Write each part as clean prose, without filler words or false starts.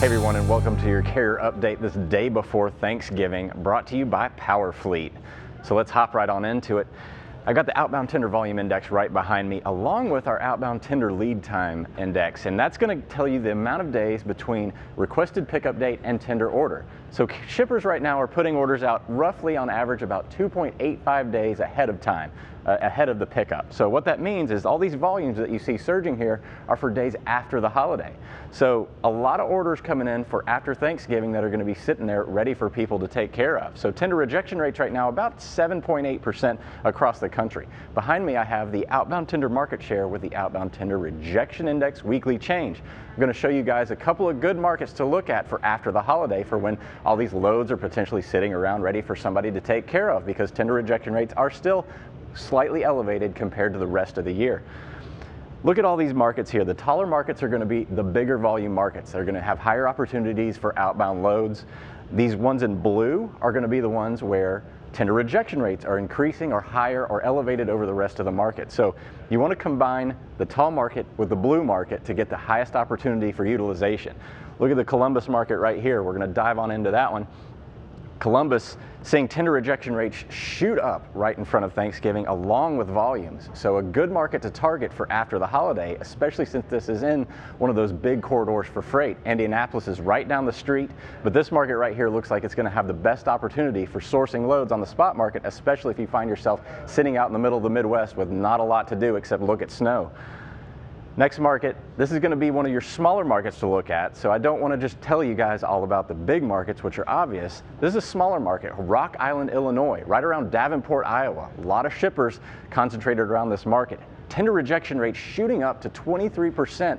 Hey everyone, and welcome to your carrier update this day before Thanksgiving, brought to you by PowerFleet. So let's hop right on into it. I got the Outbound Tender Volume Index right behind me, along with our Outbound Tender Lead Time Index, and that's going to tell you the amount of days between requested pickup date and tender order. So shippers right now are putting orders out roughly on average about 2.85 days ahead of time, ahead of the pickup. So what that means is all these volumes that you see surging here are for days after the holiday. So a lot of orders coming in for after Thanksgiving that are going to be sitting there ready for people to take care of. So tender rejection rates right now about 7.8% across the country. Behind me I have the outbound tender market share with the outbound tender rejection index weekly change. I'm going to show you guys a couple of good markets to look at for after the holiday, for when all these loads are potentially sitting around ready for somebody to take care of, because tender rejection rates are still slightly elevated compared to the rest of the year. Look at all these markets here. The taller markets are going to be the bigger volume markets. They're going to have higher opportunities for outbound loads. These ones in blue are going to be the ones where tender rejection rates are increasing or higher or elevated over the rest of the market. So you want to combine the tall market with the blue market to get the highest opportunity for utilization. Look at the Columbus market right here. We're going to dive on into that one. Columbus seeing tender rejection rates shoot up right in front of Thanksgiving, along with volumes. So a good market to target for after the holiday, especially since this is in one of those big corridors for freight. Indianapolis is right down the street, but this market right here looks like it's going to have the best opportunity for sourcing loads on the spot market, especially if you find yourself sitting out in the middle of the Midwest with not a lot to do except look at snow. Next market, this is going to be one of your smaller markets to look at, so I don't want to just tell you guys all about the big markets, which are obvious. This is a smaller market, Rock Island, Illinois, right around Davenport, Iowa. A lot of shippers concentrated around this market. Tender rejection rates shooting up to 23%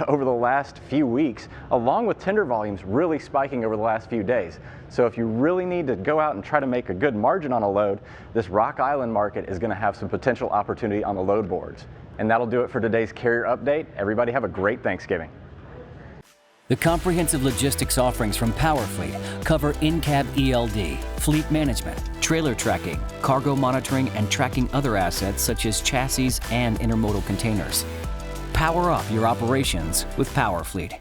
over the last few weeks, along with tender volumes really spiking over the last few days. So if you really need to go out and try to make a good margin on a load, this Rock Island market is going to have some potential opportunity on the load boards. And that'll do it for today's carrier update. Everybody have a great Thanksgiving. The comprehensive logistics offerings from PowerFleet cover in-cab ELD, fleet management, trailer tracking, cargo monitoring, and tracking other assets such as chassis and intermodal containers. Power up your operations with PowerFleet.